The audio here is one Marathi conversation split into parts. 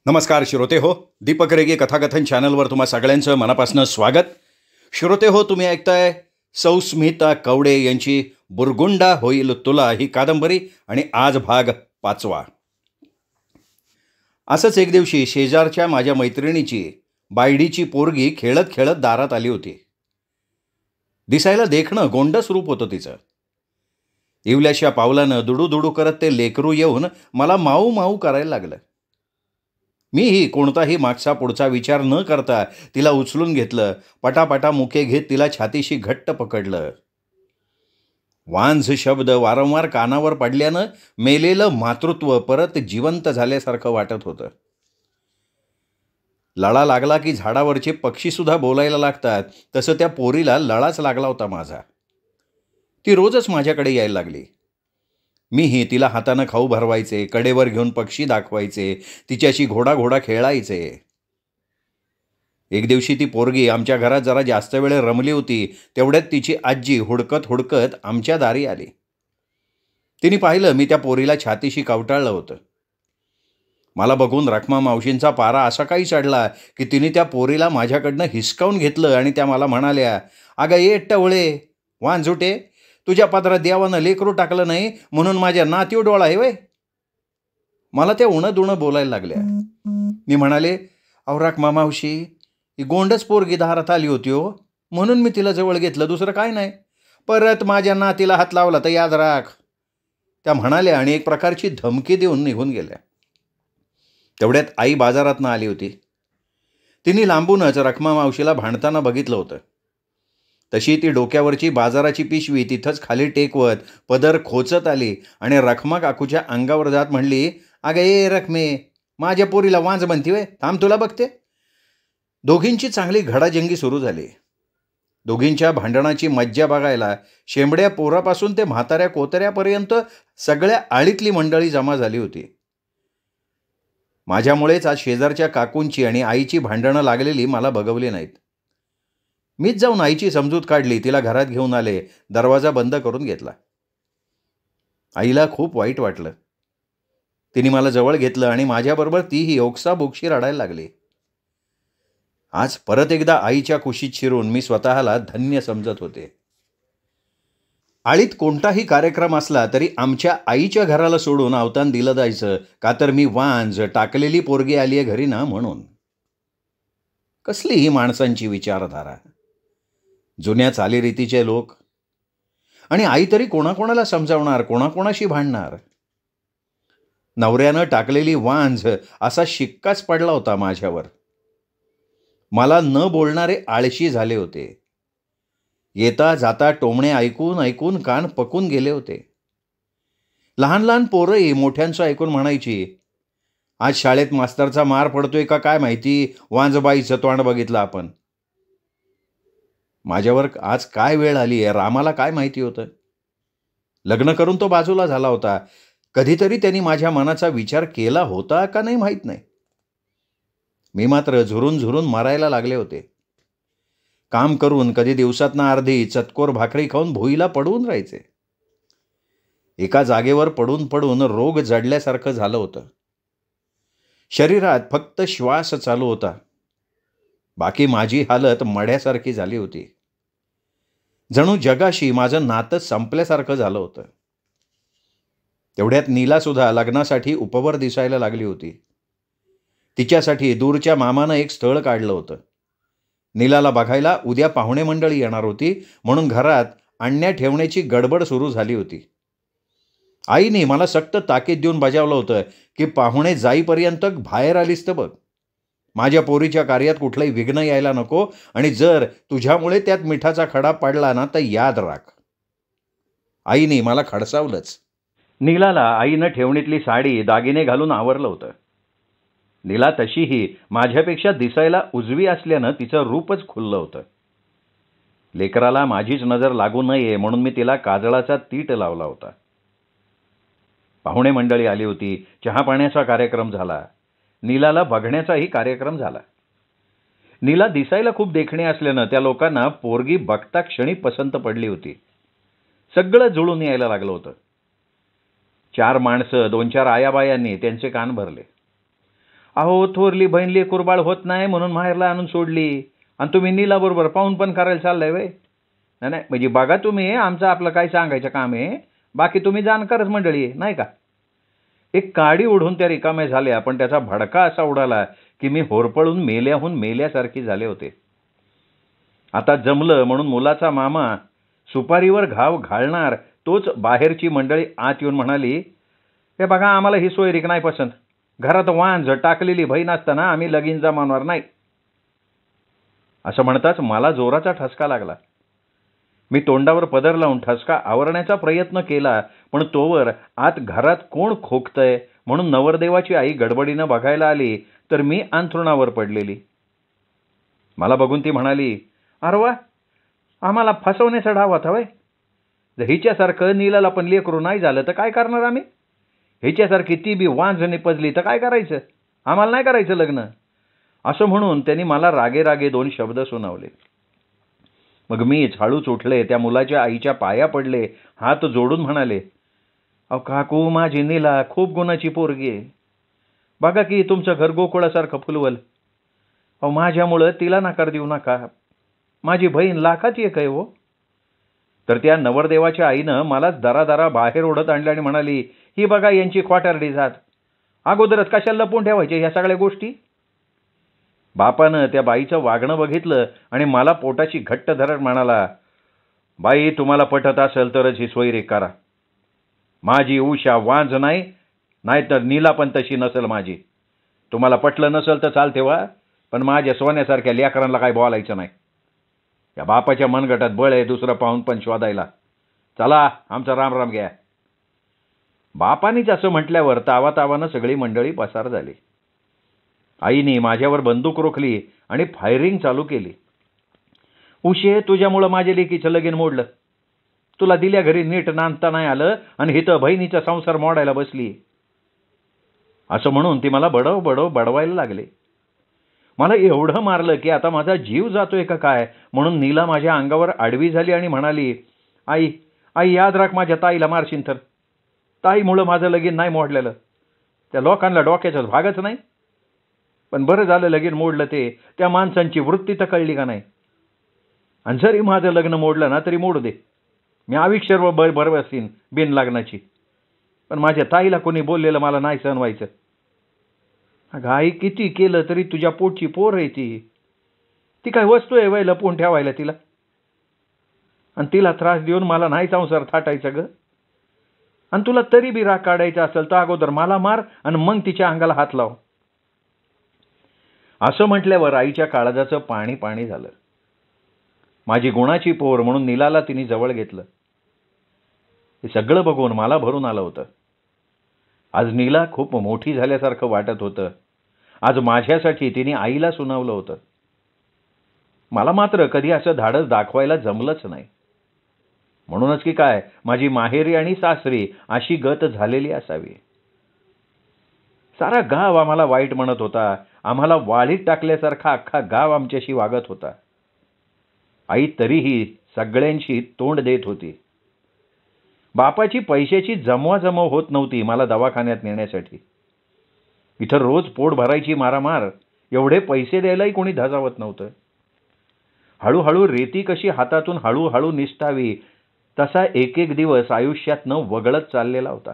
नमस्कार श्रोते हो, दीपक रेगे कथाकथन चॅनलवर तुम्हा सगळ्यांचं मनापासून स्वागत. श्रोते हो, तुम्ही ऐकताय स्मिता कवडे यांची बुरगुंडा होईल तुला ही कादंबरी आणि आज भाग 5वा. असंच एक दिवशी शेजारच्या माझ्या मैत्रिणीची बायडीची पोरगी खेळत खेळत दारात आली होती. दिसायला देखणं गोंडस रूप होतं तिचं. इवल्याशा पावलानं दुडू करत ते लेकरू येऊन मला माऊ माऊ करायला लागलं. मीही कोणताही मागचा पुढचा विचार न करता तिला उचलून घेतलं. पटापटा मुके घेत तिला छातीशी घट्ट पकडलं. वांझ शब्द वारंवार कानावर पडल्यानं मेलेलं मातृत्व परत जिवंत झाल्यासारखं वाटत होतं. लळा लागला की झाडावरचे पक्षीसुद्धा बोलायला लागतात, तसं त्या पोरीला लळाच लागला होता माझा. ती रोजच माझ्याकडे यायला लागली. मीही तिला हातानं खाऊ भरवायचे, कडेवर घेऊन पक्षी दाखवायचे, तिच्याशी घोडा खेळायचे. एक दिवशी ती पोरगी आमच्या घरात जरा जास्त वेळ रमली होती. तेवढ्यात तिची आजी हुडकत आमच्या दारी आली. तिने पाहिलं मी त्या पोरीला छातीशी कवटाळलं होतं. मला बघून रखमा मावशींचा पारा असा काही चढला की तिने त्या पोरीला माझ्याकडनं हिसकावून घेतलं आणि त्या मला म्हणाल्या, "अगं ये टवळे, वांझुटे, तुझ्या पदरात देवानं लेकरू टाकलं नाही म्हणून माझ्या नातीव डोळा आहे वय." मला त्या उणं बोलायला लागल्या. मी म्हणाले, "अहो रखमा मावशी, ही गोंडच पोरगी दारात आली होती हो, म्हणून मी तिला जवळ घेतलं, दुसरं काय नाही. परत माझ्या नातीला हात लावला तर याद राख." त्या म्हणाल्या आणि एक प्रकारची धमकी देऊन निघून गेल्या. तेवढ्यात आई बाजारातनं आली होती. तिने लांबूनच रखमा मावशीला भांडताना बघितलं होतं. तशी ती डोक्यावरची बाजाराची पिशवी तिथंच खाली टेकवत पदर खोचत आली आणि रखमा काकूच्या अंगावर जात म्हणली, "अगं ये रखमे, माझ्या पोरीला वांज म्हणती वे, थांब तुला बघते." दोघींची चांगली घडाजंगी सुरू झाली. दोघींच्या भांडणाची मज्जा बघायला शेंबड्या पोरापासून ते म्हाताऱ्या कोतऱ्यापर्यंत सगळ्या आळीतली मंडळी जमा झाली होती. माझ्यामुळेच आज शेजारच्या काकूंची आणि आईची भांडणं लागलेली मला बघवली नाहीत. मीच जाऊन आईची समजूत काढली, तिला घरात घेऊन आले, दरवाजा बंद करून घेतला. आईला खूप वाईट वाटलं. तिने मला जवळ घेतलं आणि माझ्याबरोबर तीही ओक्साबोक्शी रडायला लागली. आज परत एकदा आईच्या कुशीत शिरून मी स्वतःला धन्य समजत होते. आळीत कोणताही कार्यक्रम असला तरी आमच्या आईच्या घराला सोडून अवतान दिलं जायचं, का तर मी वांज टाकलेली पोरगी आली आहे घरी ना म्हणून. कसली ही माणसांची विचारधारा, जुन्या चालीरीतीचे लोक. आणि आई तरी कोणाकोणाला समजावणार, कोणाकोणाशी भांडणार. नवऱ्यानं टाकलेली वांझ असा शिक्काच पडला होता माझ्यावर. मला न बोलणारे आळशी झाले होते. येता जाता टोमणे ऐकून कान पकून गेले होते. लहान पोरंही मोठ्यांचं ऐकून म्हणायची, "आज शाळेत मास्तरचा मार पडतोय का काय माहिती, वांजबाईचं तोंड बघितलं आपण." माझ्यावर आज काय वेळ आली आहे रामाला काय माहिती होतं. लग्न करून तो बाजूला झाला होता. कधीतरी त्यांनी माझ्या मनाचा विचार केला होता का नाही माहीत नाही. मी मात्र झुरून मरायला लागले होते. काम करून कधी दिवसातनं अर्धी चतकोर भाकरी खाऊन भुईला पडून राहायचे. एका जागेवर पडून रोग जडल्यासारखं झालं होतं. शरीरात फक्त श्वास चालू होता. बाकी माझी हालत मड्यासारखी झाली होती. जणू जगाशी माझं नातं संपल्यासारखं झालं होतं. तेवढ्यात नीलासुद्धा लग्नासाठी उपवर दिसायला लागली होती. तिच्यासाठी दूरच्या मामानं एक स्थळ काढलं होतं. नीलाला बघायला उद्या पाहुणे मंडळी येणार होती, म्हणून घरात आणण्या ठेवण्याची गडबड सुरू झाली होती. आईने मला सक्त ताकीद देऊन बजावलं होतं की पाहुणे जाईपर्यंत बाहेर आलीस तर बघ. माझ्या पोरीच्या कार्यात कुठलंही विघ्न यायला नको आणि जर तुझ्यामुळे त्यात मिठाचा खडा पडला ना तर याद राख. आईने मला खडसावलंच. नीलाला आईनं ठेवणीतली साडी दागिने घालून आवरलं होतं. नीला तशीही माझ्यापेक्षा दिसायला उजवी असल्यानं तिचं रूपच खुललं होतं. लेकराला माझीच नजर लागू नये म्हणून मी तिला काजळाचा तीट लावला होता. पाहुणे मंडळी आली होती. चहापाण्याचा कार्यक्रम झाला. नीलाला बघण्याचाही कार्यक्रम झाला. नीला दिसायला खूप देखणी असल्यानं त्या लोकांना पोरगी बघता क्षणी पसंत पडली होती. सगळं जुळून यायला लागलं होतं. 4 माणसं 2-4 आयाबायांनी त्यांचे कान भरले. अहो, थोरली बहीण लेकूरबाळ होत नाही म्हणून माहेरला आणून सोडली आणि तुम्ही नीलाबरोबर पाहून पण करायला चाललाय वय? नाही नाही, म्हणजे बघा तुम्ही, आमचं आपलं काय सांगायचं काम आहे, बाकी तुम्ही जाणकारच मंडळी आहे, नाही का? एक काडी ओढून त्या रिकाम्या झाल्या, पण त्याचा भडका असा उडाला की मी होरपळून मेल्याहून मेल्यासारखी झाले होते. आता जमलं म्हणून मुलाचा मामा सुपारीवर घाव घालणार तोच बाहेरची मंडळी आत येऊन म्हणाली, हे बघा, आम्हाला ही सोयरीक नाही पसंत. घरात वांझ टाकलेली बहीण असताना आम्ही लगीन जमावणार नाही. असं म्हणताच मला जोराचा ठसका लागला. मी तोंडावर पदर लावून ठसका आवरण्याचा प्रयत्न केला, पण तोवर आत घरात कोण खोकतंय म्हणून नवरदेवाची आई गडबडीनं बघायला आली, तर मी अंथरुणावर पडलेली. मला बघून ती म्हणाली, अरे वा, आम्हाला फसवण्याचा डाव होता वय? हिच्यासारखं नीलाला पण लेकरू नाही झालं तर काय करणार आम्ही? हिच्यासारखी ती बी वांझ निपजली तर काय करायचं? आम्हाला नाही करायचं लग्न. असं म्हणून त्यांनी मला रागे रागे 2 शब्द सुनावले. मग मीच हळूच उठले, त्या मुलाच्या आईच्या पाया पडले, हात जोडून म्हणाले, अहो काकू, माझी नीला खूप गुणाची पोरगी आहे. बघा की तुमचं घर गोकुळासारखं फुलवल. अहो, माझ्यामुळं तिला नकार देऊ नका. माझी बहीण लाखाची एक आहे हो. तर त्या नवरदेवाच्या आईनं मलाच दरादरा बाहेर ओढत आणलं आणि म्हणाली, ही बघा यांची खोटारडी जात. अगोदरच कशाला लपवून ठेवायचे ह्या सगळ्या गोष्टी? बापानं त्या बाईचं वागणं बघितलं आणि मला पोटाची घट्ट धरत म्हणाला, बाई, तुम्हाला पटत असेल तरच ही सोयरीक करा. माझी उषा वांझ नाही, नाहीतर नीला पण तशी नसेल माझी. तुम्हाला पटलं नसेल तर चालते वा, पण माझ्या सोन्यासारख्या लेकरांना काय बोलायचं नाही. या बापाच्या मनगटात बळ आहे दुसरं पाहून पण शोधायला. चला, आमचा रामराम घ्या. बापानीच असं म्हटल्यावर तावातावानं सगळी मंडळी पसार झाली. आईने माझ्यावर बंदूक रोखली आणि फायरिंग चालू केली. उशे, तुझ्यामुळं माझ्या लेकीचं लगीन मोडलं. तुला दिल्या घरी नीट नांदता नाही आलं आणि हिथं बहिणीचा संसार मोडायला बसली. असं म्हणून ती मला बडव बडव बडवायला लागले. मला एवढं मारलं की आता माझा जीव जातोय का काय म्हणून नीला माझ्या अंगावर आडवी झाली आणि म्हणाली, आई आई, याद राख, माझ्या ताईला मारशील तर. ताईमुळं माझं लगीन नाही मोडलेलं. त्या लोकांना डोक्याचाच भागच नाही. पण बरं झालं लगीन मोडलं ते. त्या माणसांची वृत्ती तर कळली का नाही. आणि जरी माझं लग्न मोडलं ना तरी मोडू दे, मी आयुष्यभर बरोबर असीन बिन लग्नाची. पण माझ्या ताईला कोणी बोललेलं मला नाही सहन व्हायचं. अगं आई, किती केलं तरी तुझ्या पोटची पोर आहे ती. ती काय वस्तू आहे वय लपवून ठेवायला तिला? आणि तिला त्रास देऊन मला नाही संसार थाटायचा ग. आणि तुला तरी बी राग काढायचा असेल तर अगोदर मला मार आणि मग तिच्या अंगाला हात लाव. असं म्हटल्यावर आईच्या काळजाचं पाणी पाणी झालं. माझी गुणाची पोर म्हणून नीलाला तिने जवळ घेतलं. हे सगळं बघून मला भरून आलं होतं. आज नीला खूप मोठी झाल्यासारखं वाटत होतं. आज माझ्यासाठी तिने आईला सुनावलं होतं. मला मात्र कधी असं धाडस दाखवायला जमलंच नाही. म्हणूनच की काय, माझी माहेरी आणि सासरी अशी गत झालेली असावी. सारा गाव आम्हाला वाईट म्हणत होता. आम्हाला वाळीत टाकल्यासारखा अख्खा गाव आमच्याशी वागत होता. आई तरीही सगळ्यांशी तोंड देत होती. बापाची पैशाची जमवाजमव होत नव्हती मला दवाखान्यात नेण्यासाठी. इथं रोज पोट भरायची मारामार, एवढे पैसे द्यायलाही कोणी धजावत नव्हतं. हळूहळू रेती कशी हातातून हळूहळू निसटावी तसा एक एक दिवस आयुष्यातनं वगळत चाललेला होता.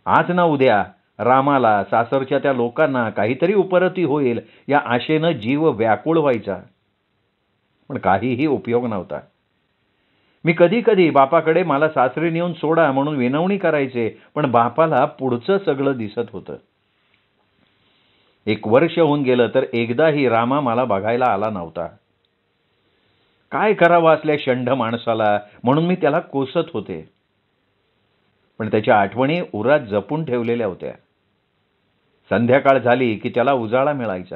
आज ना उद्या रामाला, सासरच्या त्या लोकांना काहीतरी उपरती होईल या आशेनं जीव व्याकुळ व्हायचा. पण काहीही उपयोग नव्हता. मी कधी कधी बापाकडे मला सासरी नेऊन सोडा म्हणून विनवणी करायचे, पण बापाला पुढचं सगळं दिसत होतं. 1 वर्ष होऊन गेलं तर एकदाही रामा मला बघायला आला नव्हता. काय करावं असल्या शंढ माणसाला म्हणून मी त्याला कोसत होते. पण त्याच्या आठवणी उरात जपून ठेवलेल्या होत्या. संध्याकाळ झाली की त्याला उजाळा मिळायचा.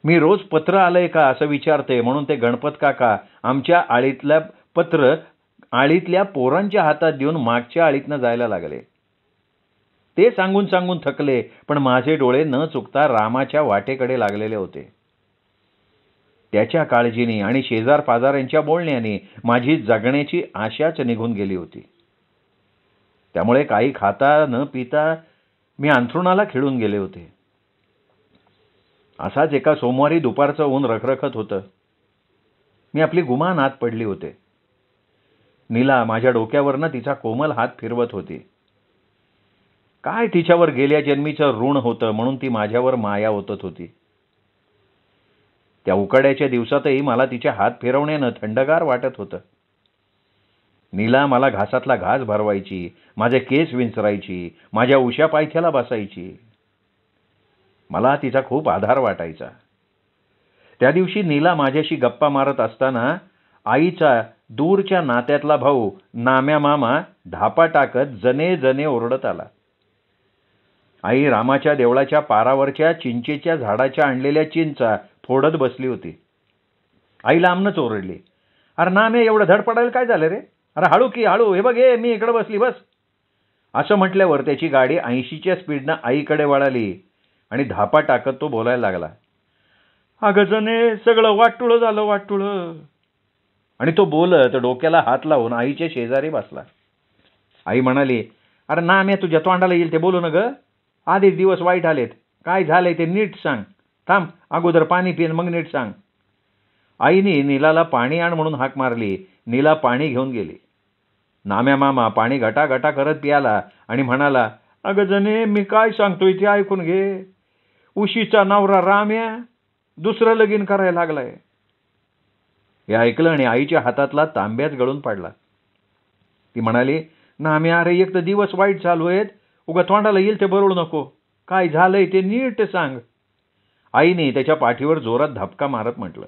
मी रोज पत्र आलंय का असं विचारते म्हणून ते गणपत काका आमच्या आळीतल्या पत्र आळीतल्या पोरांच्या हातात देऊन मागच्या आळीतनं जायला लागले. ते सांगून सांगून थकले, पण माझे डोळे न चुकता रामाच्या वाटेकडे लागलेले होते. त्याच्या काळजीने आणि शेजार पाजारांच्या बोलण्याने माझी जगण्याची आशाच निघून गेली होती. त्यामुळे काही खाता न पिता मी अंथरुणाला खिळून गेले होते. असाच एका सोमवारी दुपारचं ऊन रखरखत होतं. मी आपली गुमान आत पडली होते. नीला माझ्या डोक्यावरनं तिचा कोमल हात फिरवत होती. काय तिच्यावर गेल्या जन्मीचं ऋण होतं म्हणून ती माझ्यावर माया ओतत होती. त्या उकाड्याच्या दिवसातही मला तिच्या हात फिरवण्यानं थंडगार वाटत होतं. नीला मला घासातला घास भरवायची, माझे केस विंचरायची, माझ्या उशा पायथ्याला बसायची. मला तिचा खूप आधार वाटायचा. त्या दिवशी नीला माझ्याशी गप्पा मारत असताना आईचा दूरच्या नात्यातला भाऊ नाम्या मामा धापा टाकत जने जने ओरडत आला. आई रामाच्या देवळाच्या पारावरच्या चिंचेच्या झाडाच्या आणलेल्या चिंचा फोडत बसली होती. आई लांबनच ओरडली, अरे नाम्या, एवढं धडपडायला काय झालं रे? अरे हळू की हळू, हे बघ मी इकडे बसली, बस. असं म्हटल्यावर त्याची गाडी 80च्या स्पीडनं आईकडे वळाली आणि धापा टाकत तो बोलायला लागला, अगं जने, सगळं वाटुळं झालं, वाटुळं. आणि तो बोलत डोक्याला हात लावून आईच्या शेजारी बसला. आई म्हणाली, अरे नाम्या, तुझ्या तोंडाला येईल ते बोलू न ग. आधीच दिवस वाईट आलेत. काय झालंय ते नीट सांग. थांब, अगोदर पाणी पिन, मग नीट सांग. आईने नीलाला पाणी आण म्हणून हाक मारली. नीला पाणी घेऊन गेली. नाम्या मामा पाणी घटाघटा करत पियाला आणि म्हणाला, अगं जने, मी काय सांगतोय ते ऐकून घे. उशीचा नवरा राम्या दुसरं लगीन करायला लागलाय. हे ऐकलं आणि आईच्या हातातला तांब्याच गळून पडला. ती म्हणाली, नाम्या, अरे एक तर दिवस वाईट चालू आहेत, उगा तोंडाला येईल ते बरळू नको. काय झालंय ते नीट सांग. आईने त्याच्या पाठीवर जोरात धपका मारत म्हटलं.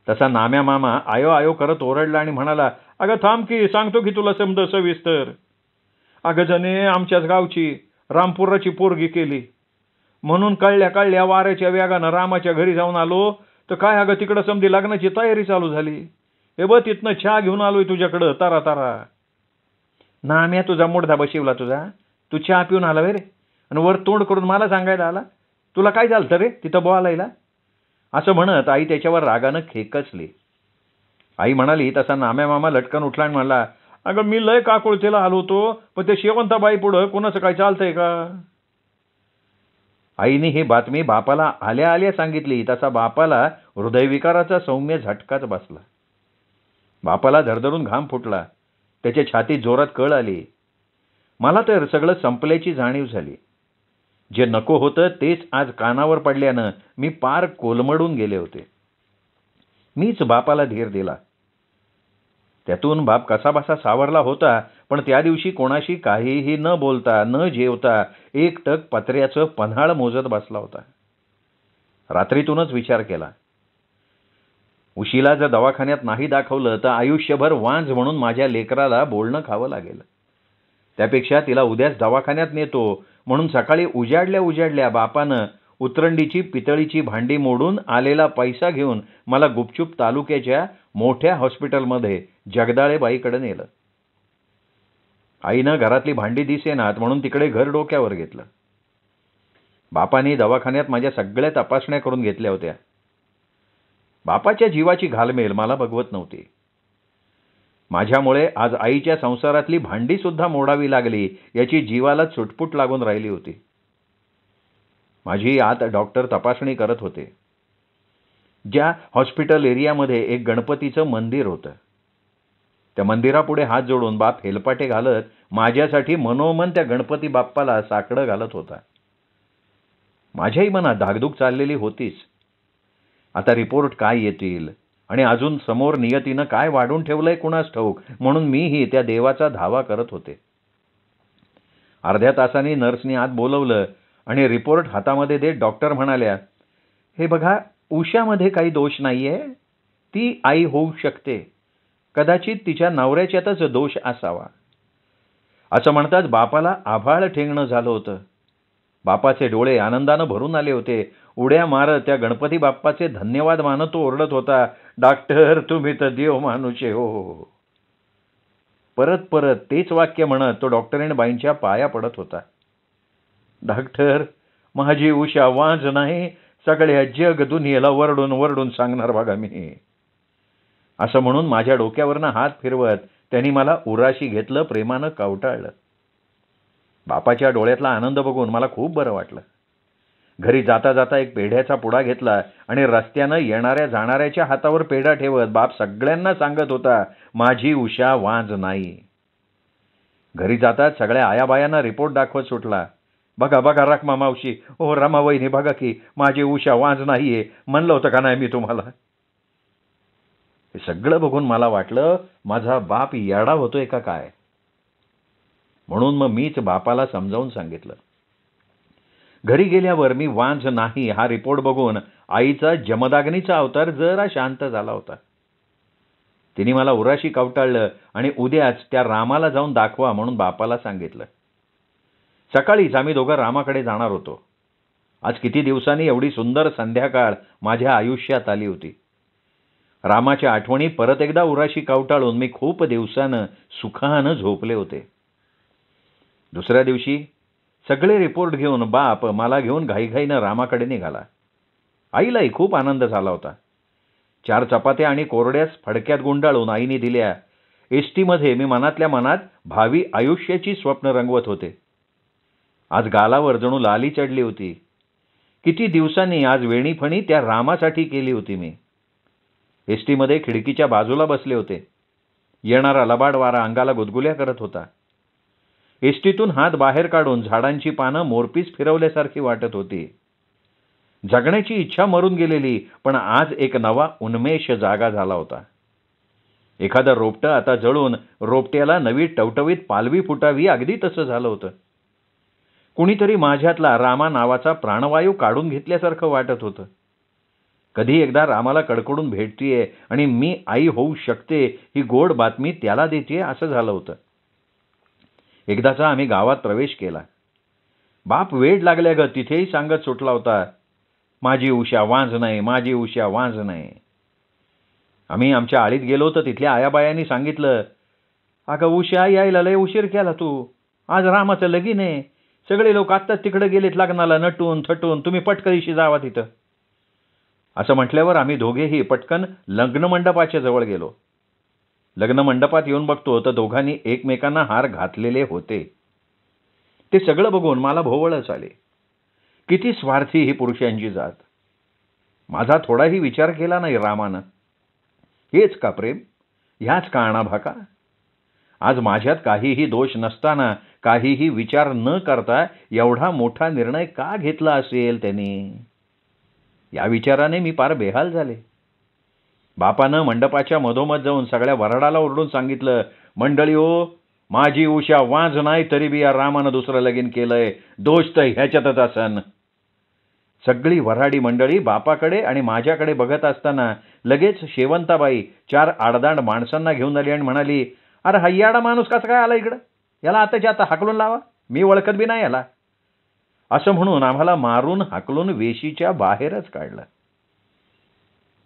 तसा नाम्या मामा आयो आयो करत ओरडला आणि म्हणाला, अगं थांब की, सांगतो की तुला समज सविस्तर. अगं जने, आमच्याच गावची रामपुराची पोरगी केली म्हणून कळल्या कळल्या वाऱ्याच्या वेगानं रामाच्या घरी जाऊन आलो तर काय अगं तिकडं समधी लग्नाची तयारी चालू झाली. हे बघ, तिथनं चहा घेऊन आलोय तुझ्याकडं तारा तारा. नाम्या, तुझा मुडदा बशिवला तुझा. तू चहा पिऊन आला रे आणि वर तोंड करून मला सांगायला आला. तुला काय झालं रे तिथं बोलायला? असं म्हणत आई त्याच्यावर रागानं खेकसली. आई म्हणाली, तसा नाम्या मामा लटकन उठला आणि म्हणला, अगं मी लय काकुळतेला आलो होतो, पण ते शेवंताबाई पुढं कोणाचं काय चालतंय का? आईने ही बातमी बापाला आल्या आल्या सांगितली. तसा बापाला हृदयविकाराचा सौम्य झटकाच बसला. बापाला धरधरून घाम फुटला. त्याच्या छातीत जोरात कळ आली. मला तर सगळं संपल्याची जाणीव झाली. जे नको होतं तेच आज कानावर पडल्यानं मी पार कोलमडून गेले होते. मीच बापाला धीर दिला. त्यातून बाप कसाबसा सावरला होता, पण त्या दिवशी कोणाशी काहीही न बोलता न जेवता एकटक पत्र्याचं पन्हाळ मोजत बसला होता. रात्रीतूनच विचार केला, उशीला जर दवाखान्यात नाही दाखवलं तर आयुष्यभर वांज म्हणून माझ्या लेकराला बोलणं खावं लागेल. त्यापेक्षा तिला उद्याच दवाखान्यात नेतो म्हणून सकाळी उजाडल्या उजाडल्या बापानं उतरंडीची पितळीची भांडी मोडून आलेला पैसा घेऊन मला गुपचूप तालुक्याच्या मोठ्या हॉस्पिटलमध्ये जगदाळेबाईकडे नेलं. आईनं घरातली भांडी दिसेनात म्हणून तिकडे घर डोक्यावर घेतलं. बापाने दवाखान्यात माझ्या सगळ्या तपासण्या करून घेतल्या होत्या. बापाच्या जीवाची घालमेल मला बघवत नव्हती. माझ्यामुळे आज आईच्या संसारातली भांडी सुद्धा मोडावी लागली याची जीवाला चुटपुट लागून राहिली होती. माझी आत डॉक्टर तपासणी करत होते. ज्या हॉस्पिटल एरियामध्ये एक गणपतीचं मंदिर होतं, त्या मंदिरापुढे हात जोडून बाप हेलपाटे घालत माझ्यासाठी मनोमन त्या गणपती बाप्पाला साकडं घालत होता. माझ्याही मनात धाकधूक चाललेली होतीच. आता रिपोर्ट काय येतील आणि अजून समोर नियतीनं काय वाढून ठेवलंय कुणास ठाऊक, म्हणून मीही त्या देवाचा धावा करत होते. अर्ध्या तासांनी नर्सनी आत बोलवलं आणि रिपोर्ट हातामध्ये देत डॉक्टर म्हणाल्या, हे बघा, उषामध्ये काही दोष नाहीये. ती आई होऊ शकते. कदाचित तिच्या नवऱ्याच्यातच दोष असावा. असं म्हणताच बापाला आभाळ ठेंगणं झालं होतं. बापाचे डोळे आनंदानं भरून आले होते. उड्या मारत त्या गणपती बाप्पाचे धन्यवाद मानत तो ओरडत होता, डॉक्टर, तुम्ही तर देव माणूचे हो. परत परत तेच वाक्य म्हणत तो डॉक्टरीणबाईंच्या पाया पडत होता. डॉक्टर, माझी उषा वांज नाही, सगळ्या जग दुनियेला वरडून वरडून सांगणार बघा मी. असं म्हणून माझ्या डोक्यावरनं हात फिरवत त्यांनी मला उराशी घेतलं, प्रेमानं कवटाळलं. बापाच्या डोळ्यातला आनंद बघून मला खूप बरं वाटलं. घरी जाता जाता एक पेढ्याचा पुडा घेतला आणि रस्त्यानं येणाऱ्या जाणाऱ्याच्या हातावर पेढा ठेवत बाप सगळ्यांना सांगत होता, माझी उषा वांज नाही. घरी जातात सगळ्या आयाबायांना रिपोर्ट दाखवत सुटला, बघा बघा रखमा मावशी, ओ रमा वहिनी, बघा की माझी उषा वांज नाहीये, म्हणलं होतं का नाही मी तुम्हाला. हे सगळं बघून मला वाटलं माझा बाप येडा होतोय का काय. म्हणून मग मीच बापाला समजावून सांगितलं. घरी गेल्यावर मी वांज नाही हा रिपोर्ट बघून आईचा जमदाग्नीचा अवतार जरा शांत झाला होता. तिने मला उराशी कवटाळलं आणि उद्याच त्या रामाला जाऊन दाखवा म्हणून बापाला सांगितलं. सकाळीच आम्ही दोघं रामाकडे जाणार होतो. आज किती दिवसांनी एवढी सुंदर संध्याकाळ माझ्या आयुष्यात आली होती. रामाच्या आठवणी परत एकदा उराशी कवटाळून मी खूप दिवसानं सुखानं झोपले होते. दुसऱ्या दिवशी सगळे रिपोर्ट घेऊन बाप मला घेऊन घाईघाईनं रामाकडे निघाला. आईलाही खूप आनंद झाला होता. 4 चपात्या आणि कोरड्यास फडक्यात गुंडाळून आईने दिल्या. एसटीमध्ये मी मनातल्या मनात भावी आयुष्याची स्वप्न रंगवत होते. आज गालावर जणू लाली चढली होती. किती दिवसांनी आज वेणीफणी त्या रामासाठी केली होती मी. एसटीमध्ये खिडकीच्या बाजूला बसले होते. येणारा लबाड वारा अंगाला गुदगुल्या करत होता. एसटीतून हात बाहेर काढून झाडांची पानं मोरपीस फिरवल्यासारखी वाटत होती. जगण्याची इच्छा मरून गेलेली, पण आज एक नवा उन्मेष जागा झाला होता. एखादं रोपटं आता जळून रोपट्याला नवी टवटवीत पालवी फुटावी, अगदी तसं झालं होतं. कुणीतरी माझ्यातला रामा नावाचा प्राणवायू काढून घेतल्यासारखं वाटत होतं. कधी एकदा रामाला कडकडून भेटतीये आणि मी आई होऊ शकते ही गोड बातमी त्याला देते असं झालं होतं. एकदाचा आम्ही गावात प्रवेश केला. बाप वेड लागल्या ग तिथेही सांगत सुटला होता, माझी उषा वांज नाही, माझी उषा वांज नाही. आम्ही आमच्या आळीत गेलो तर तिथल्या आयाबायांनी सांगितलं, अगं उषा यायला लय उशीर केला तू, आज रामाचं लगीन आहे, सगळे लोक आत्ताच तिकडे गेलेत लग्नाला नटून थटून, तुम्ही पटकरीशी जावा तिथं. असं म्हटल्यावर आम्ही दोघेही पटकन लग्न मंडपाच्या जवळ गेलो. लग्न मंडपात येऊन बघतो तर दोघांनी एकमेकांना हार घातलेले होते. ते सगळं बघून मला भोवळच आले. किती स्वार्थी ही पुरुषांची जात. माझा थोडाही विचार केला नाही रामानं. हेच का प्रेम, ह्याच का अणाभाका. आज माझ्यात काहीही दोष नसताना, काहीही विचार न करता एवढा मोठा निर्णय का घेतला असेल त्यांनी. या विचाराने मी पार बेहाल झाले. बापानं मंडपाच्या मधोमध जाऊन सगळ्या वराडाला ओरडून सांगितलं, मंडळी हो, माझी उषा वांज नाही तरी बी या रामानं दुसरं लगीन केलंय, दोष तर ह्याच्यातच असन. सगळी वऱ्हाडी मंडळी बापाकडे आणि माझ्याकडे बघत असताना लगेच शेवंताबाई 4 आडदांड माणसांना घेऊन आली आणि म्हणाली, अरे हय्याडा माणूस कसा काय आला इकडं, याला आताच्या आता हाकलून लावा, मी ओळखत बी नाही याला. असं म्हणून आम्हाला मारून हाकलून वेशीच्या बाहेरच काढलं.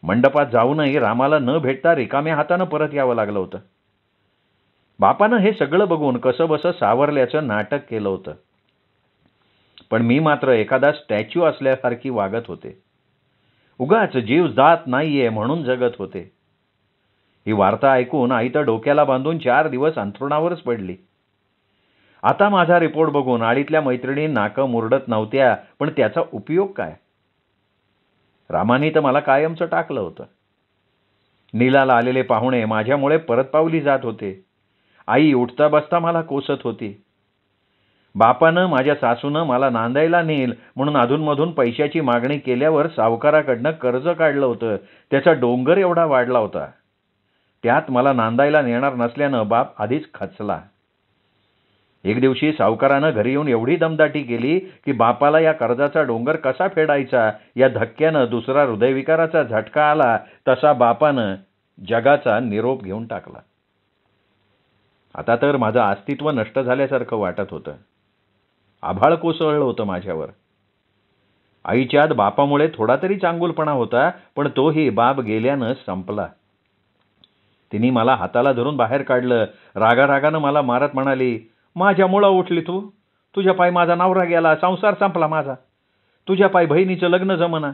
मंडपात जाऊनही रामाला न भेटता रिकाम्या हातानं परत यावं लागलं होतं. बापानं हे सगळं बघून कसं बसं सावरल्याचं नाटक केलं होतं. पण मी मात्र एखादा स्टॅच्यू असल्यासारखी वागत होते. उगाच जीव जात नाहीये म्हणून जगत होते. ही वार्ता ऐकून आई तर डोक्याला बांधून 4 दिवस अंथरुणावरच पडली. आता माझा रिपोर्ट बघून आळीतल्या मैत्रिणी नाकं मुरडत नव्हत्या, पण त्याचा उपयोग काय. रामाने तर मला कायमचं टाकलं होतं. नीलाला आलेले पाहुणे माझ्यामुळे परत पावली जात होते. आई उठता बसता मला कोसत होती. बापानं माझ्या सासूनं मला नांदायला नेल म्हणून अधूनमधून पैशाची मागणी केल्यावर सावकाराकडनं कर्ज काढलं होतं. त्याचा डोंगर एवढा वाढला होता. त्यात मला नांदायला नेणार नसल्यानं बाप आधीच खचला. एक दिवशी सावकारानं घरी येऊन एवढी दमदाटी केली की बापाला या कर्जाचा डोंगर कसा फेडायचा या धक्क्यानं दुसरा हृदयविकाराचा झटका आला. तसा बापानं जगाचा निरोप घेऊन टाकला. आता तर माझं अस्तित्व नष्ट झाल्यासारखं वाटत होतं. आभाळ कोसळलं होतं माझ्यावर. आईच्यात बापामुळे थोडा तरी चांगुलपणा होता, पण तोही बाप गेल्यानं संपला. तिने मला हाताला धरून बाहेर काढलं. रागारागानं मला मारत म्हणाली, माझ्यामुळं उठली तू, तुझ्या पायी माझा नवरा गेला, संसार संपला माझा, तुझ्या पायी बहिणीचं लग्न जमना,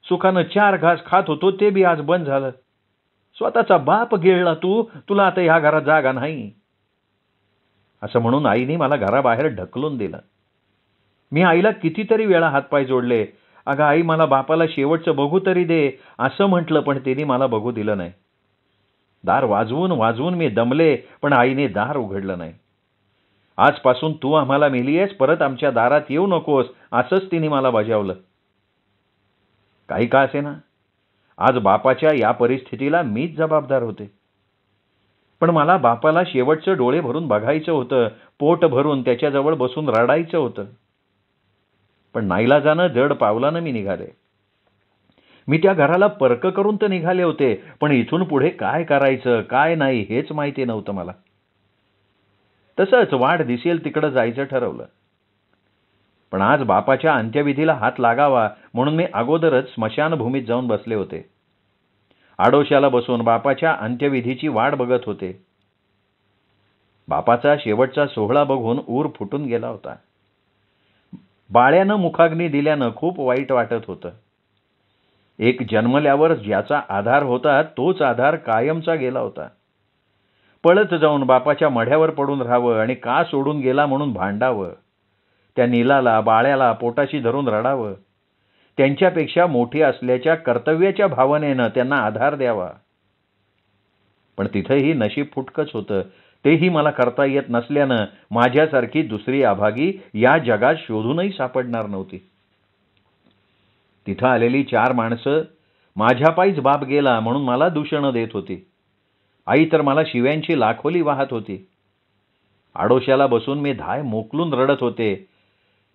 सुखानं 4 घास खात होतो ते बी आज बंद झालं, स्वतःचा बाप गिळला तू, तुला आता ह्या घरात जागा नाही. असं म्हणून आईने मला घराबाहेर ढकलून दिलं. मी आईला कितीतरी वेळा हातपाय जोडले. अगं आई, मला बापाला शेवटचं बघू तरी दे असं म्हटलं, पण तिने मला बघू दिलं नाही. दार वाजवून वाजवून मी दमले, पण आईने दार उघडलं नाही. आजपासून तू आम्हाला मेलीयस, परत आमच्या दारात येऊ नकोस असंच तिने मला बजावलं. काही का असेना, आज बापाच्या या परिस्थितीला मीच जबाबदार होते. पण मला बापाला शेवटचं डोळे भरून बघायचं होतं, पोट भरून त्याच्याजवळ बसून रडायचं होतं. पण नाईलाजानं जड पावलानं मी निघाले. मी त्या घराला परक करून तर निघाले होते, पण इथून पुढे काय करायचं काय नाही हेच माहिती नव्हतं मला. तसंच वाट दिसेल तिकडं जायचं ठरवलं. पण आज बापाच्या अंत्यविधीला हात लागावा म्हणून मी अगोदरच स्मशानभूमीत जाऊन बसले होते. आडोशाला बसून बापाच्या अंत्यविधीची वाट बघत होते. बापाचा शेवटचा सोहळा बघून ऊर फुटून गेला होता. बाळ्यानं मुखाग्नी दिल्यानं खूप वाईट वाटत होतं. एक जन्मल्यावर ज्याचा आधार होता तोच आधार कायमचा गेला होता. पळत जाऊन बापाच्या मढ्यावर पडून राहावं आणि का सोडून गेला म्हणून भांडावं. त्या नीलाला, बाळ्याला पोटाशी धरून रडावं. त्यांच्यापेक्षा मोठी असल्याच्या कर्तव्याच्या भावनेनं त्यांना आधार द्यावा. पण तिथंही नशीब फुटकंच होतं. तेही मला करता येत नसल्यानं माझ्यासारखी दुसरी अभागी या जगात शोधूनही सापडणार नव्हती. तिथं आलेली 4 माणसं माझ्या पायीच बाप गेला म्हणून मला दूषणं देत होती. आई तर मला शिव्यांची लाखोली वाहत होती. आडोशाला बसून मी धाय मोकलून रडत होते.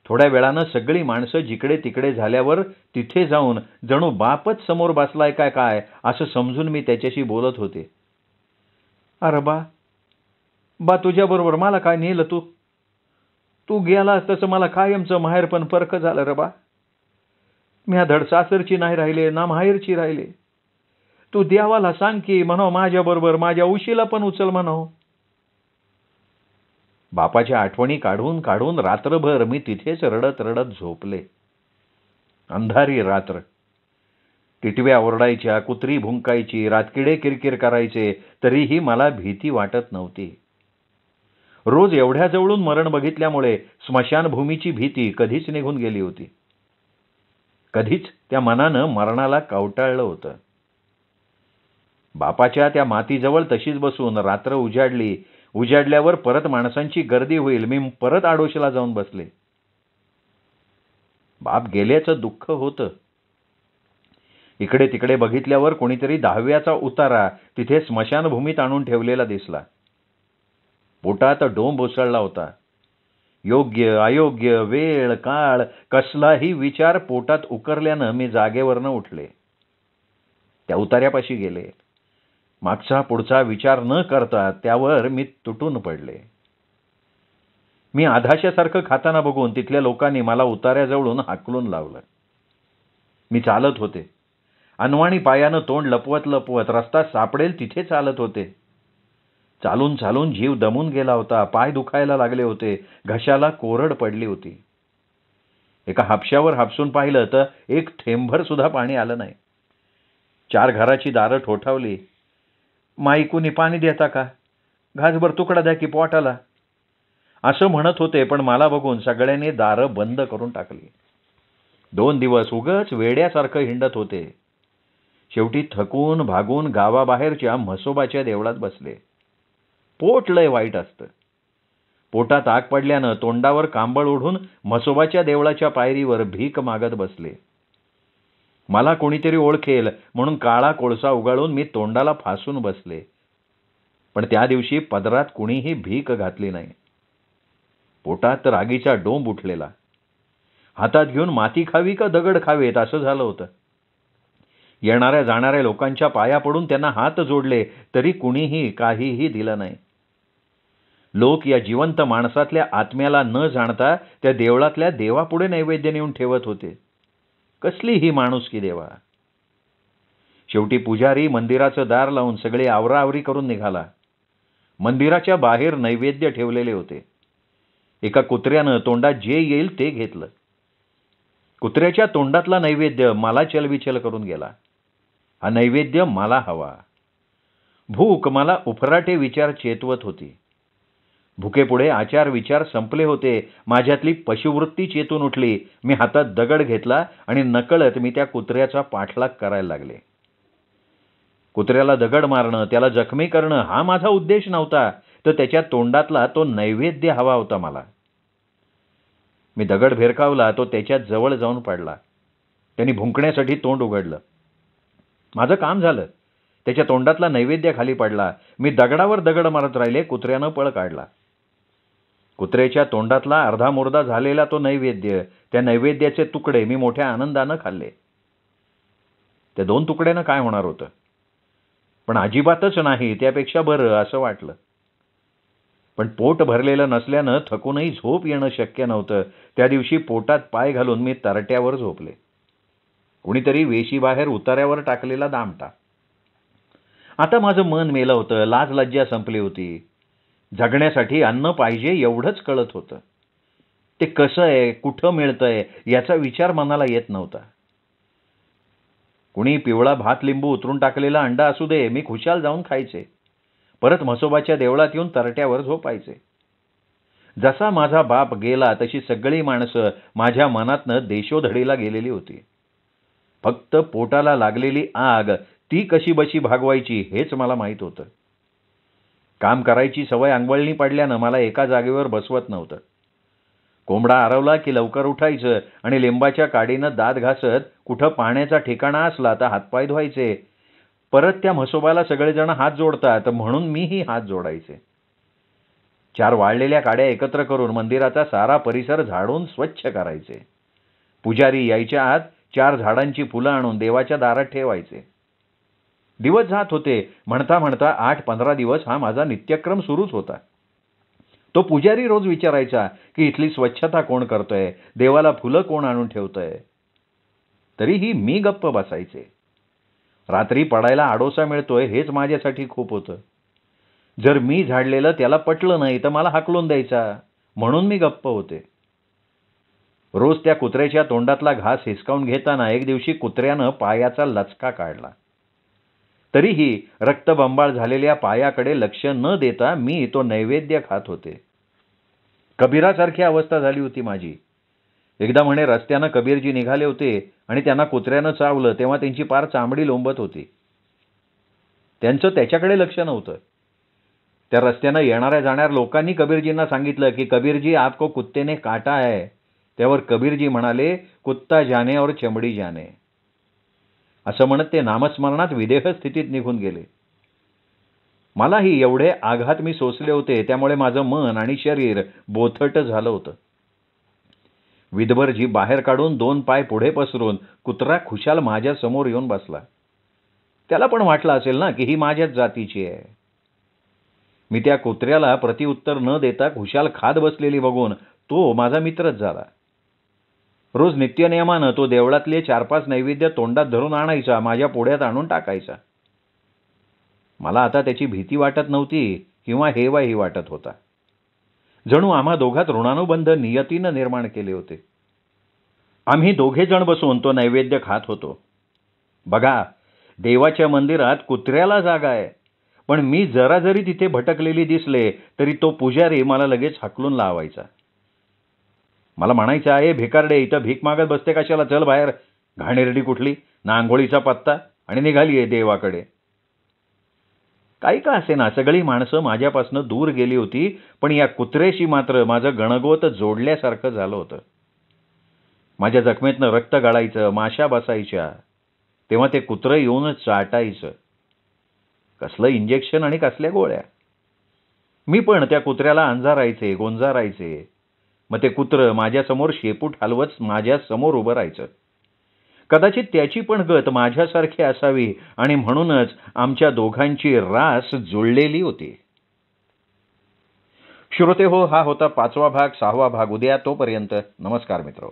थोड्या वेळानं सगळी माणसं जिकडे तिकडे झाल्यावर तिथे जाऊन जणू बापच समोर बसलाय काय असं समजून मी त्याच्याशी बोलत होते. अरे बा तुझ्याबरोबर मला काय नेलं तू? तू गेलास तसं मला कायमचं माहेर पण परक झालं रे बा. मी धड सासरची नाही राहिले ना माहेरची राहिले. तू देवाला सांग की म्हणाव माझ्याबरोबर माझ्या उशीला पण उचल म्हणाव. बापाच्या आठवणी काढून काढून रात्रभर मी तिथेच रडत रडत झोपले. अंधारी रात्र. टिटव्या ओरडायच्या, कुत्री भुंकायची, रातकिडे किरकिर करायचे, तरीही मला भीती वाटत नव्हती. रोज एवढ्या जवळून मरण बघितल्यामुळे स्मशानभूमीची भीती कधीच निघून गेली होती. कधीच त्या मनानं मरणाला कवटाळलं होतं. बापाच्या त्या मातीजवळ तशीच बसून रात्र उजाडली. उजाडल्यावर परत माणसांची गर्दी होईल. मी परत आडोशीला जाऊन बसले. बाप गेल्याचं दुःख होतं. इकडे तिकडे बघितल्यावर कोणीतरी 10व्याचा उतारा तिथे स्मशानभूमीत आणून ठेवलेला दिसला. पोटात डोंब उसळला होता. योग्य अयोग्य वेळ काळ कसलाही विचार पोटात उकरल्यानं मी जागेवरनं उठले. त्या उतार्यापाशी गेले. मागचा पुढचा विचार न करता त्यावर मी तुटून पडले. मी आधाशासारखं खाताना बघून तिथल्या लोकांनी मला उतार्याजवळून हाकलून लावलं. मी चालत होते. अनवाणी पायानं तोंड लपवत लपवत रस्ता सापडेल तिथे चालत होते. चालून चालून जीव दमून गेला होता. पाय दुखायला लागले होते. घशाला कोरड पडली होती. एका हापशावर हापसून पाहिलं तर एक थेंबभर सुद्धा पाणी आलं नाही. 4 घराची दारं ठोठावली. माई कुणी पाणी देता का? घासभर तुकडा द्या की पोटाला. असं म्हणत होते, पण मला बघून सगळ्यांनी दारं बंद करून टाकली. 2 दिवस उगाच वेड्यासारखं हिंडत होते. शेवटी थकून भागून गावाबाहेरच्या म्हसोबाच्या देवळात बसले. पोट लय वाईट असतं. पोटात आग पडल्यानं तोंडावर कांबळ ओढून म्हसोबाच्या देवळाच्या पायरीवर भीक मागत बसले. मला कोणीतरी ओळखेल म्हणून काळा कोळसा उगाळून मी तोंडाला फासून बसले. पण त्या दिवशी पदरात कुणीही भीक घातली नाही. पोटात रागीचा डोंब उठलेला. हातात घेऊन माती खावी का दगड खावेत असं झालं होतं. येणाऱ्या जाणाऱ्या लोकांच्या पाया पडून त्यांना हात जोडले तरी कुणीही काहीही दिलं नाही. लोक या जिवंत माणसातल्या आत्म्याला न जाणता त्या देवळातल्या देवापुढे नैवेद्य नेऊन ठेवत होते. कसली ही माणुसकी देवा. शेवटी पुजारी मंदिराचं दार लावून सगळे आवराआवरी करून निघाला. मंदिराच्या बाहेर नैवेद्य ठेवलेले होते. एका कुत्र्यानं तोंडात जे येईल ते घेतलं. कुत्र्याच्या तोंडातला नैवेद्य मला चलबिचल करून गेला. हा नैवेद्य मला हवा. भूक मला उफराटे विचार चेतवत होती. भुकेपुढे आचार विचार संपले होते. माझ्यातली पशुवृत्ती चेतून उठली. मी हातात दगड घेतला आणि नकळत मी त्या कुत्र्याचा पाठलाग करायला लागले. कुत्र्याला दगड मारणं, त्याला जखमी करणं हा माझा उद्देश नव्हता, तर त्याच्या तोंडातला तो नैवेद्य हवा होता मला. मी दगड भिरकावला. तो त्याच्या जवळ जाऊन पडला. त्यांनी भुंकण्यासाठी तोंड उघडलं. माझं काम झालं. त्याच्या तोंडातला नैवेद्य खाली पडला. मी दगडावर दगड मारत राहिले. कुत्र्यानं पळ काढला. कुत्र्याच्या तोंडातला अर्धामुर्दा झालेला तो नैवेद्य, त्या नैवेद्याचे तुकडे मी मोठ्या आनंदानं खाल्ले. त्या 2 तुकड्यानं काय होणार होतं? पण अजिबातच नाही, त्यापेक्षा बरं असं वाटलं. पण पोट भरलेलं नसल्यानं थकूनही झोप येणं शक्य नव्हतं. त्या दिवशी पोटात पाय घालून मी तरट्यावर झोपले. कुणीतरी वेशीबाहेर उतार्यावर टाकलेला दामटा. आता माझं मन मेलं होतं. लाज लज्जा संपली होती. जगण्यासाठी अन्न पाहिजे एवढंच कळत होतं. ते कसं आहे, कुठं मिळतंय याचा विचार मनाला येत नव्हता. कुणी पिवळा भात लिंबू उतरून टाकलेला अंडा असू दे, मी खुशाल जाऊन खायचे. परत म्हसोबाच्या देवळात येऊन तरट्यावर झोपायचे. जसा माझा बाप गेला तशी सगळी माणसं माझ्या मनातनं देशोधडीला गेलेली होती. फक्त पोटाला लागलेली आग ती कशी बशी भागवायची हेच मला माहीत होतं. काम करायची सवय अंगवळणी पडल्यानं मला एका जागेवर बसवत नव्हतं. कोंबडा आरवला की लवकर उठायचं आणि लिंबाच्या काडीनं दात घासत कुठं पाण्याचा ठिकाणा असला तर हातपाय धुवायचे. परत त्या म्हसोबाला सगळेजण हात जोडतात म्हणून मीही हात जोडायचे. 4 वाळलेल्या काड्या एकत्र करून मंदिराचा सारा परिसर झाडून स्वच्छ करायचे. पुजारी यायच्या आत 4 झाडांची फुलं आणून देवाच्या दारात ठेवायचे. दिवस जात होते. म्हणता म्हणता 8-15 दिवस हा माझा नित्यक्रम सुरूच होता. तो पुजारी रोज विचारायचा की इथली स्वच्छता कोण करतोय, देवाला फुलं कोण आणून ठेवतंय. तरीही मी गप्प बसायचे. रात्री पडायला आडोसा मिळतोय हेच माझ्यासाठी खूप होतं. जर मी झाडलेलं त्याला पटलं नाही तर मला हाकलून द्यायचा, म्हणून मी गप्प होते. रोज त्या कुत्र्याच्या तोंडातला घास हिसकावून घेताना एक दिवशी कुत्र्यानं पायाचा लचका काढला. तरीही रक्तबंबाळ झालेल्या पायाकडे लक्ष न देता मी तो नैवेद्य खात होते. कबीरासारखी अवस्था झाली होती माझी. एकदा म्हणे रस्त्यानं कबीरजी निघाले होते आणि त्यांना कुत्र्यानं चावलं तेव्हा त्यांची पार चामडी लोंबत होती. त्यांचं त्याच्याकडे लक्ष नव्हतं. त्या रस्त्यानं येणाऱ्या जाणाऱ्या लोकांनी कबीरजींना सांगितलं की कबीरजी आपको कुत्ते ने काटा है. त्यावर कबीरजी म्हणाले कुत्ता जाने और चमडी जाने. असं म्हणत ते नामस्मरणात विदेह स्थितीत निघून गेले. मलाही एवढे आघात मी सोसले होते, त्यामुळे माझं मन आणि शरीर बोथट झालं होतं. विधभर जीभ बाहेर काढून 2 पाय पुढे पसरून कुत्रा खुशाल माझ्या समोर येऊन बसला. त्याला पण वाटलं असेल ना की ही माझ्याच जातीची आहे. मी त्या कुत्र्याला प्रतिउत्तर न देता खुशाल खात बसलेली बघून तो माझा मित्रच झाला. रोज नित्यनियमानं तो देवळातले 4-5 नैवेद्य तोंडात धरून आणायचा, माझ्या पोळ्यात आणून टाकायचा. मला आता त्याची भीती वाटत नव्हती किंवा हेवाही वाटत होता. जणू आम्हा दोघात ऋणानुबंध नियतीनं निर्माण केले होते. आम्ही दोघे जण बसून तो नैवेद्य खात होतो. बघा, देवाच्या मंदिरात कुत्र्याला जागा आहे, पण मी जरा जरी तिथे भटकलेली दिसले तरी तो पुजारी मला लगेच हाकलून लावायचा. मला म्हणायचं आहे भिकारडे, इथं भीक मागत बसते कशाला, चल बाहेर, घाणेरडी कुठली, ना आंघोळीचा पत्ता आणि निघाली आहे देवाकडे. काही का असेना सगळी माणसं माझ्यापासून दूर गेली होती, पण या कुत्र्याशी मात्र माझं गणगोत जोडल्यासारखं झालं होतं. माझ्या जखमेतनं रक्त गळायचं, माशा बसायच्या, तेव्हा ते कुत्रं येऊन चाटायचं. कसलं इंजेक्शन आणि कसल्या गोळ्या. मी पण त्या कुत्र्याला अंजारायचे, गोंजारायचे. मग ते कुत्रं माझ्यासमोर शेपूट हलवत माझ्यासमोर उभं राहायचं. कदाचित त्याची पण गत माझ्यासारखी असावी आणि म्हणूनच आमच्या दोघांची रास जुळलेली होती. श्रोते हो, हा होता 5वा भाग. 6वा भाग उद्या. तोपर्यंत नमस्कार मित्र.